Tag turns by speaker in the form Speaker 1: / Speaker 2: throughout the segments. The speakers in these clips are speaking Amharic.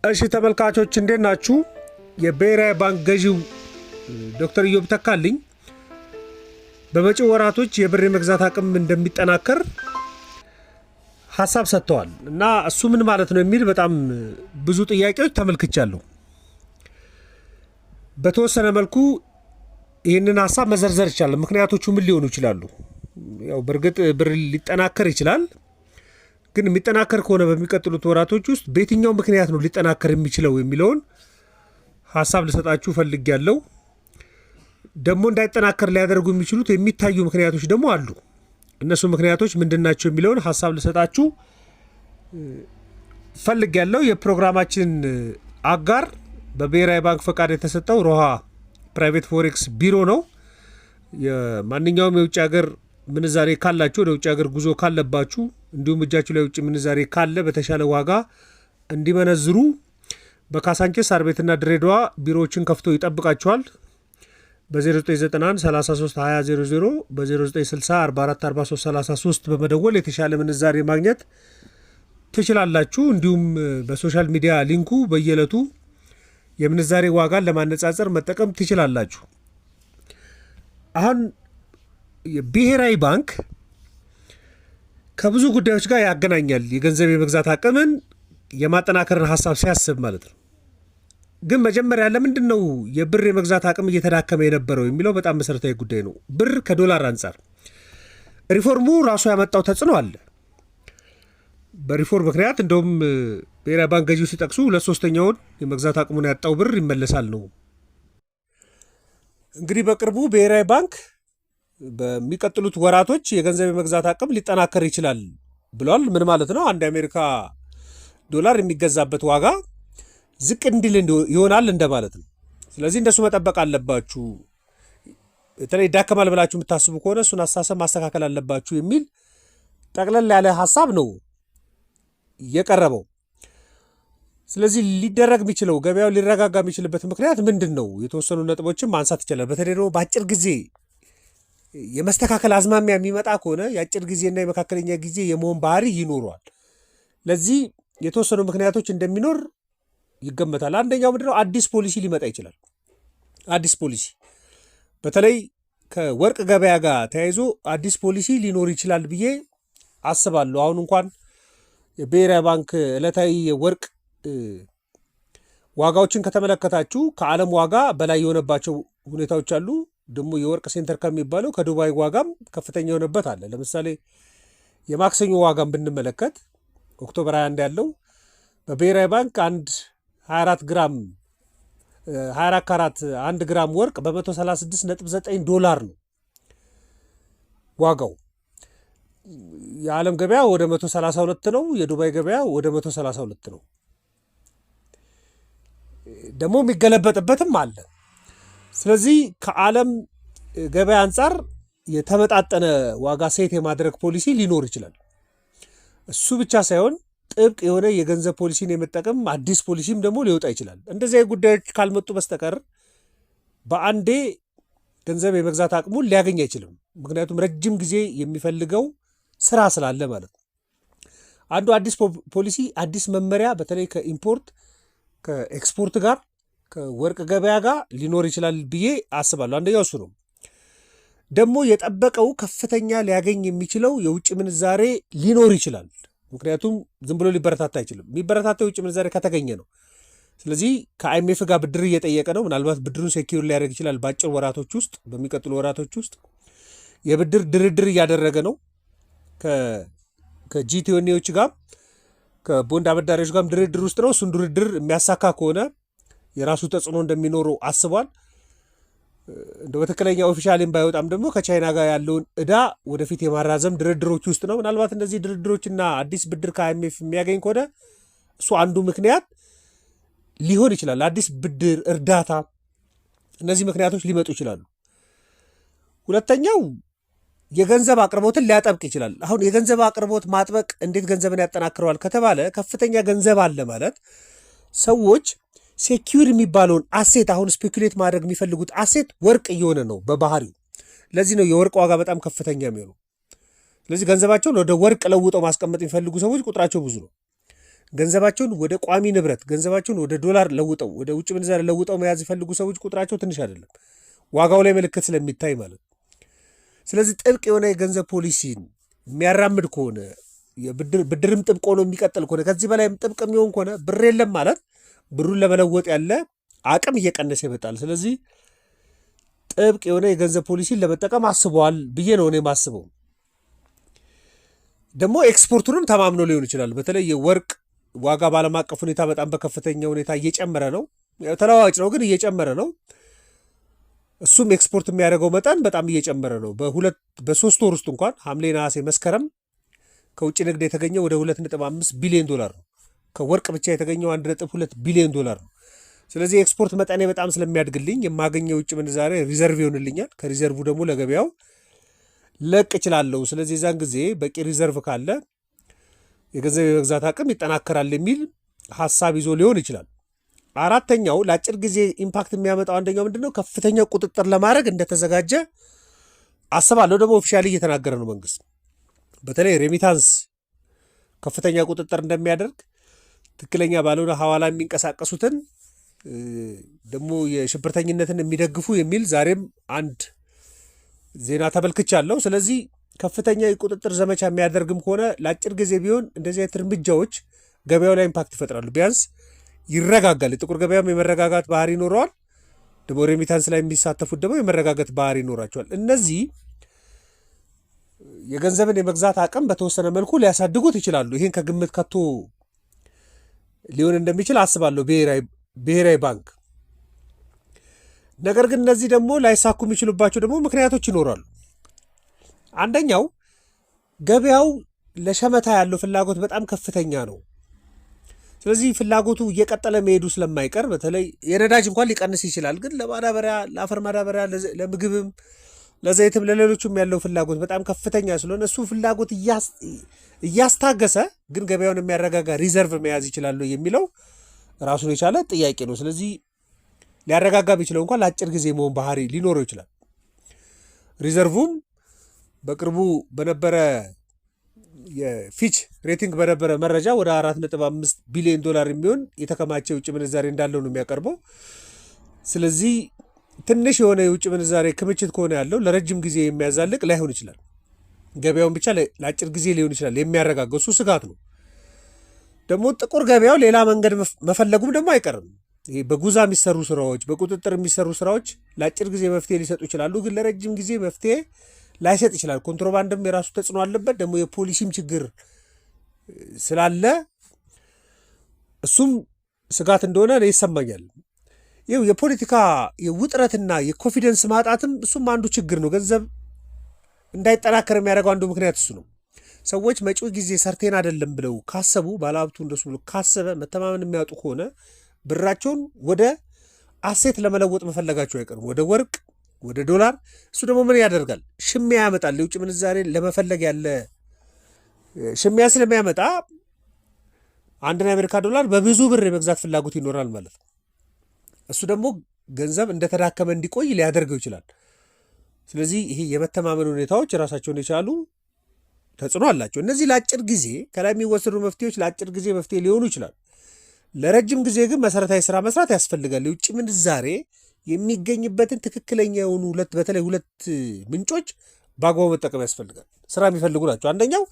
Speaker 1: እሺ ተመልካቾች እንዴት ናችሁ? የብሔራዊ ባንክ ገዢው ዶክተር ኢዮብ ተካልኝ በመጪው ወራቶች የብር የመግዛት አቅም እንደሚጠናከር ሐሳብ ሰጥተዋል እና እሱ ምን ማለት ነው የሚል በጣም ብዙ ጥያቄዎች ተመልክቻለሁ። በተወሰነ መልኩ ይህንን ሐሳብ መዘርዘር ይቻላል። ምክንያቶቹ ምን ሊሆኑ ይችላሉ? ያው በርግጥ ብር ሊጠናከር ይችላል፣ ግን የሚጠናከር ከሆነ በሚቀጥሉት ወራቶች ውስጥ በየትኛው ምክንያት ነው ሊጠናከር የሚችለው የሚለውን ሐሳብ ልሰጣችሁ ፈልጌያለሁ። ደግሞ እንዳይጠናከር ሊያደርጉ የሚችሉት የሚታዩ ምክንያቶች ደግሞ አሉ። እነሱ ምክንያቶች ምንድናቸው የሚለውን ሐሳብ ልሰጣችሁ ፈልጌያለሁ። የፕሮግራማችን አጋር በብሔራዊ ባንክ ፈቃድ የተሰጠው ሮሃ ፕራይቬት ፎሬክስ ቢሮ ነው። የማንኛውም የውጭ ሀገር ምንዛሬ ካላችሁ ወደ ውጭ ሀገር ጉዞ ካለባችሁ እንዲሁም እጃችሁ ላይ ውጭ ምንዛሬ ካለ በተሻለ ዋጋ እንዲመነዝሩ በካሳንቺስ ሳር ቤትና ድሬዳዋ ቢሮዎችን ከፍቶ ይጠብቃችኋል። በ0991 33 2000 በ0960 44 43 33 በመደወል የተሻለ ምንዛሬ ማግኘት ትችላላችሁ። እንዲሁም በሶሻል ሚዲያ ሊንኩ በየዕለቱ የምንዛሬ ዋጋን ለማነጻጸር መጠቀም ትችላላችሁ። አሁን የብሔራዊ ባንክ ከብዙ ጉዳዮች ጋር ያገናኛል የገንዘብ የመግዛት አቅምን የማጠናከርን ሐሳብ ሲያስብ ማለት ነው። ግን መጀመሪያ ለምንድን ነው የብር የመግዛት አቅም እየተዳከመ የነበረው የሚለው በጣም መሰረታዊ ጉዳይ ነው። ብር ከዶላር አንጻር ሪፎርሙ ራሱ ያመጣው ተጽዕኖ አለ። በሪፎርም ምክንያት እንደውም ብሔራዊ ባንክ ገዢው ሲጠቅሱ 2/3 የመግዛት አቅሙን ያጣው ብር ይመለሳል ነው። እንግዲህ በቅርቡ ብሔራዊ ባንክ በሚቀጥሉት ወራቶች የገንዘብ የመግዛት አቅም ሊጠናከር ይችላል ብሏል። ምን ማለት ነው? አንድ የአሜሪካ ዶላር የሚገዛበት ዋጋ ዝቅ እንዲል ይሆናል እንደማለት ነው። ስለዚህ እንደሱ መጠበቅ አለባችሁ። በተለይ ይዳከማል ብላችሁ የምታስቡ ከሆነ እሱን አስተሳሰብ ማስተካከል አለባችሁ የሚል ጠቅለል ያለ ሐሳብ ነው የቀረበው። ስለዚህ ሊደረግ የሚችለው ገበያው ሊረጋጋ የሚችልበት ምክንያት ምንድን ነው? የተወሰኑ ነጥቦችን ማንሳት ይችላል። በተለይ ደግሞ በአጭር ጊዜ የመስተካከል አዝማሚያ የሚመጣ ከሆነ የአጭር ጊዜና የመካከለኛ ጊዜ የመሆን ባህሪ ይኖረዋል። ለዚህ የተወሰኑ ምክንያቶች እንደሚኖር ይገመታል። አንደኛው ምንድነው? አዲስ ፖሊሲ ሊመጣ ይችላል። አዲስ ፖሊሲ በተለይ ከወርቅ ገበያ ጋር ተያይዞ አዲስ ፖሊሲ ሊኖር ይችላል ብዬ አስባለሁ። አሁን እንኳን የብሔራዊ ባንክ ዕለታዊ የወርቅ ዋጋዎችን ከተመለከታችሁ ከዓለም ዋጋ በላይ የሆነባቸው ሁኔታዎች አሉ። ደግሞ የወርቅ ሴንተር ከሚባለው ከዱባይ ዋጋም ከፍተኛ የሆነበት አለ። ለምሳሌ የማክሰኞ ዋጋም ብንመለከት ኦክቶበር 21 ያለው በብሔራዊ ባንክ 24 ካራት 1 ግራም ወርቅ በ136.9 ዶላር ነው ዋጋው። የዓለም ገበያ ወደ 132 ነው። የዱባይ ገበያ ወደ 132 ነው። ደግሞ የሚገለበጥበትም አለ። ስለዚህ ከዓለም ገበያ አንጻር የተመጣጠነ ዋጋ ሴት የማድረግ ፖሊሲ ሊኖር ይችላል። እሱ ብቻ ሳይሆን ጥብቅ የሆነ የገንዘብ ፖሊሲን የመጠቀም አዲስ ፖሊሲም ደግሞ ሊወጣ ይችላል። እንደዚህ ጉዳዮች ካልመጡ በስተቀር በአንዴ ገንዘብ የመግዛት አቅሙን ሊያገኝ አይችልም። ምክንያቱም ረጅም ጊዜ የሚፈልገው ስራ ስላለ ማለት ነው። አንዱ አዲስ ፖሊሲ አዲስ መመሪያ በተለይ ከኢምፖርት ከኤክስፖርት ጋር ከወርቅ ገበያ ጋር ሊኖር ይችላል ብዬ አስባለሁ። አንደኛው እሱ ነው። ደግሞ የጠበቀው ከፍተኛ ሊያገኝ የሚችለው የውጭ ምንዛሬ ሊኖር ይችላል። ምክንያቱም ዝም ብሎ ሊበረታታ አይችልም። የሚበረታታው የውጭ ምንዛሬ ከተገኘ ነው። ስለዚህ ከአይኤምኤፍ ጋር ብድር እየጠየቀ ነው። ምናልባት ብድሩን ሴኪዩር ሊያደርግ ይችላል። በአጭር ወራቶች ውስጥ በሚቀጥሉ ወራቶች ውስጥ የብድር ድርድር እያደረገ ነው። ከጂቲኦኔዎች ጋር ከቦንድ አበዳሪዎች ጋር ድርድር ውስጥ ነው። እሱን ድርድር የሚያሳካ ከሆነ የራሱ ተጽዕኖ እንደሚኖረው አስቧል። እንደ በትክክለኛ ኦፊሻሊም ባይወጣም ደግሞ ከቻይና ጋር ያለውን ዕዳ ወደፊት የማራዘም ድርድሮች ውስጥ ነው። ምናልባት እነዚህ ድርድሮችና አዲስ ብድር ከአይኤምኤፍ የሚያገኝ ከሆነ እሱ አንዱ ምክንያት ሊሆን ይችላል። አዲስ ብድር፣ እርዳታ፣ እነዚህ ምክንያቶች ሊመጡ ይችላሉ። ሁለተኛው የገንዘብ አቅርቦትን ሊያጠብቅ ይችላል። አሁን የገንዘብ አቅርቦት ማጥበቅ እንዴት ገንዘብን ያጠናክረዋል ከተባለ ከፍተኛ ገንዘብ አለ ማለት ሰዎች ሴኪዩር የሚባለውን አሴት አሁን ስፔኩሌት ማድረግ የሚፈልጉት አሴት ወርቅ እየሆነ ነው በባህሪው። ለዚህ ነው የወርቅ ዋጋ በጣም ከፍተኛ የሚሆነው። ስለዚህ ገንዘባቸውን ወደ ወርቅ ለውጠው ማስቀመጥ የሚፈልጉ ሰዎች ቁጥራቸው ብዙ ነው። ገንዘባቸውን ወደ ቋሚ ንብረት፣ ገንዘባቸውን ወደ ዶላር ለውጠው ወደ ውጭ ምንዛሬ ለውጠው መያዝ ይፈልጉ ሰዎች ቁጥራቸው ትንሽ አይደለም፣ ዋጋው ላይ ምልክት ስለሚታይ ማለት ነው። ስለዚህ ጥብቅ የሆነ የገንዘብ ፖሊሲን የሚያራምድ ከሆነ ብድርም ጥብቅ ሆኖ የሚቀጥል ከሆነ ከዚህ በላይም ጥብቅ የሚሆን ከሆነ ብር የለም ማለት ብሩን ለመለወጥ ያለ አቅም እየቀነሰ ይመጣል። ስለዚህ ጥብቅ የሆነ የገንዘብ ፖሊሲን ለመጠቀም አስበዋል ብዬ ነው እኔ የማስበው። ደግሞ ኤክስፖርቱንም ተማምኖ ሊሆን ይችላል። በተለይ የወርቅ ዋጋ በዓለም አቀፍ ሁኔታ በጣም በከፍተኛ ሁኔታ እየጨመረ ነው። ተለዋዋጭ ነው ግን እየጨመረ ነው። እሱም ኤክስፖርት የሚያደርገው መጠን በጣም እየጨመረ ነው። በሶስት ወር ውስጥ እንኳን ሐምሌ፣ ነሐሴ፣ መስከረም ከውጭ ንግድ የተገኘው ወደ 2.5 ቢሊዮን ዶላር ነው። ከወርቅ ብቻ የተገኘው 1.2 ቢሊዮን ዶላር ነው። ስለዚህ የኤክስፖርት መጠኔ በጣም ስለሚያድግልኝ የማገኘው ውጭ ምንዛሬ ሪዘርቭ ይሆንልኛል። ከሪዘርቭ ደግሞ ለገበያው ለቅ እችላለሁ። ስለዚህ የዛን ጊዜ በቂ ሪዘርቭ ካለ የገንዘብ የመግዛት አቅም ይጠናከራል የሚል ሀሳብ ይዞ ሊሆን ይችላል። አራተኛው ለአጭር ጊዜ ኢምፓክት የሚያመጣው አንደኛው ምንድነው? ከፍተኛ ቁጥጥር ለማድረግ እንደተዘጋጀ አስባለሁ። ደግሞ ኦፊሻሊ እየተናገረ ነው መንግስት። በተለይ ሬሚታንስ ከፍተኛ ቁጥጥር እንደሚያደርግ፣ ትክክለኛ ባልሆነ ሐዋላ የሚንቀሳቀሱትን ደግሞ የሽብርተኝነትን የሚደግፉ የሚል ዛሬም አንድ ዜና ተመልክቻለሁ። ስለዚህ ከፍተኛ የቁጥጥር ዘመቻ የሚያደርግም ከሆነ ለአጭር ጊዜ ቢሆን እንደዚህ አይነት እርምጃዎች ገበያው ላይ ኢምፓክት ይፈጥራሉ። ቢያንስ ይረጋጋል። የጥቁር ገበያም የመረጋጋት ባህሪ ይኖረዋል። ደግሞ ሬሚታንስ ላይ የሚሳተፉት ደግሞ የመረጋጋት ባህሪ ይኖራቸዋል። እነዚህ የገንዘብን የመግዛት አቅም በተወሰነ መልኩ ሊያሳድጉት ይችላሉ። ይህን ከግምት ከቶ ሊሆን እንደሚችል አስባለሁ ብሔራዊ ባንክ። ነገር ግን እነዚህ ደግሞ ላይሳኩ የሚችሉባቸው ደግሞ ምክንያቶች ይኖራሉ። አንደኛው ገበያው ለሸመታ ያለው ፍላጎት በጣም ከፍተኛ ነው። ስለዚህ ፍላጎቱ እየቀጠለ መሄዱ ስለማይቀር በተለይ የነዳጅ እንኳን ሊቀንስ ይችላል። ግን ለማዳበሪያ፣ ለአፈር ማዳበሪያ፣ ለምግብም፣ ለዘይትም፣ ለሌሎችም ያለው ፍላጎት በጣም ከፍተኛ ስለሆነ እሱ ፍላጎት እያስታገሰ ግን ገበያውን የሚያረጋጋ ሪዘርቭ መያዝ ይችላሉ የሚለው ራሱን የቻለ ጥያቄ ነው። ስለዚህ ሊያረጋጋ ቢችለው እንኳን ለአጭር ጊዜ መሆን ባህሪ ሊኖረው ይችላል። ሪዘርቭም በቅርቡ በነበረ የፊች ሬቲንግ በነበረ መረጃ ወደ 4.5 ቢሊዮን ዶላር የሚሆን የተከማቸ የውጭ ምንዛሬ እንዳለው ነው የሚያቀርበው። ስለዚህ ትንሽ የሆነ የውጭ ምንዛሬ ክምችት ከሆነ ያለው ለረጅም ጊዜ የሚያዛልቅ ላይሆን ይችላል። ገበያውን ብቻ ለአጭር ጊዜ ሊሆን ይችላል የሚያረጋገው። እሱ ስጋት ነው። ደግሞ ጥቁር ገበያው ሌላ መንገድ መፈለጉም ደግሞ አይቀርም። ይሄ በጉዛ የሚሰሩ ስራዎች፣ በቁጥጥር የሚሰሩ ስራዎች ለአጭር ጊዜ መፍትሄ ሊሰጡ ይችላሉ፣ ግን ለረጅም ጊዜ መፍትሄ ላይሰጥ ይችላል። ኮንትሮባንድም የራሱ ተጽዕኖ አለበት። ደግሞ የፖሊሲም ችግር ስላለ እሱም ስጋት እንደሆነ ይሰማኛል። ይኸው የፖለቲካ የውጥረትና የኮንፊደንስ ማጣትም እሱም አንዱ ችግር ነው። ገንዘብ እንዳይጠናከር የሚያደርገው አንዱ ምክንያት እሱ ነው። ሰዎች መጪው ጊዜ ሰርቴን አይደለም ብለው ካሰቡ፣ ባለሀብቱ እንደሱ ብሎ ካሰበ መተማመን የሚያጡ ከሆነ ብራቸውን ወደ አሴት ለመለወጥ መፈለጋቸው አይቀርም፣ ወደ ወርቅ፣ ወደ ዶላር። እሱ ደግሞ ምን ያደርጋል? ሽሚያ ያመጣል። የውጭ ምንዛሬ ለመፈለግ ያለ ሽሚያ ስለሚያመጣ አንድን የአሜሪካ ዶላር በብዙ ብር የመግዛት ፍላጎት ይኖራል ማለት ነው። እሱ ደግሞ ገንዘብ እንደተዳከመ እንዲቆይ ሊያደርገው ይችላል። ስለዚህ ይሄ የመተማመን ሁኔታዎች ራሳቸውን የቻሉ ተጽዕኖ አላቸው። እነዚህ ለአጭር ጊዜ ከላይ የሚወሰዱ መፍትሄዎች ለአጭር ጊዜ መፍትሄ ሊሆኑ ይችላል። ለረጅም ጊዜ ግን መሰረታዊ ስራ መስራት ያስፈልጋል። የውጭ ምንዛሬ የሚገኝበትን ትክክለኛ የሆኑ በተለይ ሁለት ምንጮች በአግባቡ መጠቀም ያስፈልጋል። ስራ የሚፈልጉ ናቸው። አንደኛው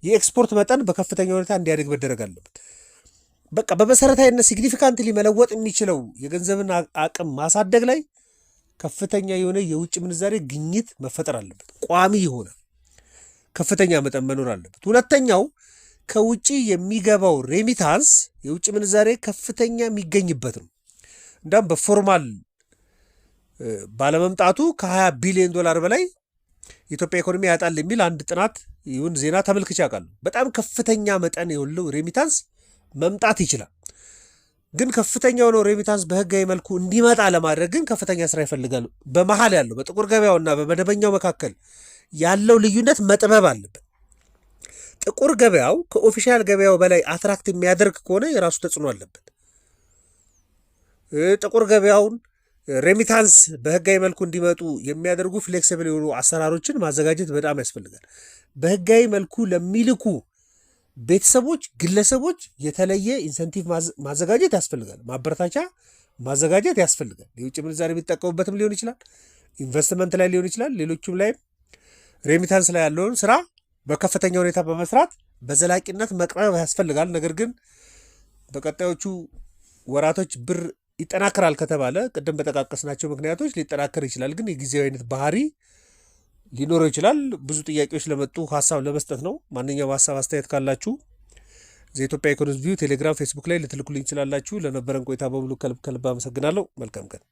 Speaker 1: የኤክስፖርት መጠን በከፍተኛ ሁኔታ እንዲያድግ መደረግ አለበት። በቃ በመሰረታዊነት ሲግኒፊካንትሊ መለወጥ የሚችለው የገንዘብን አቅም ማሳደግ ላይ ከፍተኛ የሆነ የውጭ ምንዛሬ ግኝት መፈጠር አለበት። ቋሚ የሆነ ከፍተኛ መጠን መኖር አለበት። ሁለተኛው ከውጭ የሚገባው ሬሚታንስ የውጭ ምንዛሬ ከፍተኛ የሚገኝበት ነው። እንዳም በፎርማል ባለመምጣቱ ከ20 ቢሊዮን ዶላር በላይ የኢትዮጵያ ኢኮኖሚ ያጣል የሚል አንድ ጥናት ይሁን ዜና ተመልክቼ አውቃለሁ። በጣም ከፍተኛ መጠን የሌለው ሬሚታንስ መምጣት ይችላል። ግን ከፍተኛ የሆነው ሬሚታንስ በህጋዊ መልኩ እንዲመጣ ለማድረግ ግን ከፍተኛ ስራ ይፈልጋሉ። በመሀል ያለው በጥቁር ገበያውና በመደበኛው መካከል ያለው ልዩነት መጥበብ አለበት። ጥቁር ገበያው ከኦፊሻል ገበያው በላይ አትራክት የሚያደርግ ከሆነ የራሱ ተጽዕኖ አለበት። ጥቁር ገበያውን ሬሚታንስ በህጋዊ መልኩ እንዲመጡ የሚያደርጉ ፍሌክሲብል የሆኑ አሰራሮችን ማዘጋጀት በጣም ያስፈልጋል። በህጋዊ መልኩ ለሚልኩ ቤተሰቦች፣ ግለሰቦች የተለየ ኢንሰንቲቭ ማዘጋጀት ያስፈልጋል። ማበረታቻ ማዘጋጀት ያስፈልጋል። የውጭ ምንዛሪ የሚጠቀሙበትም ሊሆን ይችላል፣ ኢንቨስትመንት ላይ ሊሆን ይችላል። ሌሎቹም ላይ ሬሚታንስ ላይ ያለውን ስራ በከፍተኛ ሁኔታ በመስራት በዘላቂነት መቅረብ ያስፈልጋል። ነገር ግን በቀጣዮቹ ወራቶች ብር ይጠናከራል ከተባለ ቅድም በጠቃቀስናቸው ምክንያቶች ሊጠናከር ይችላል። ግን የጊዜያዊ አይነት ባህሪ ሊኖረው ይችላል። ብዙ ጥያቄዎች ለመጡ ሀሳብ ለመስጠት ነው። ማንኛውም ሀሳብ አስተያየት ካላችሁ ዘኢትዮጵያ ኢኮኖሚስት ቪው ቴሌግራም፣ ፌስቡክ ላይ ልትልኩልኝ ይችላላችሁ። ለነበረን ቆይታ በሙሉ ከልብ አመሰግናለሁ። መልካም ቀን።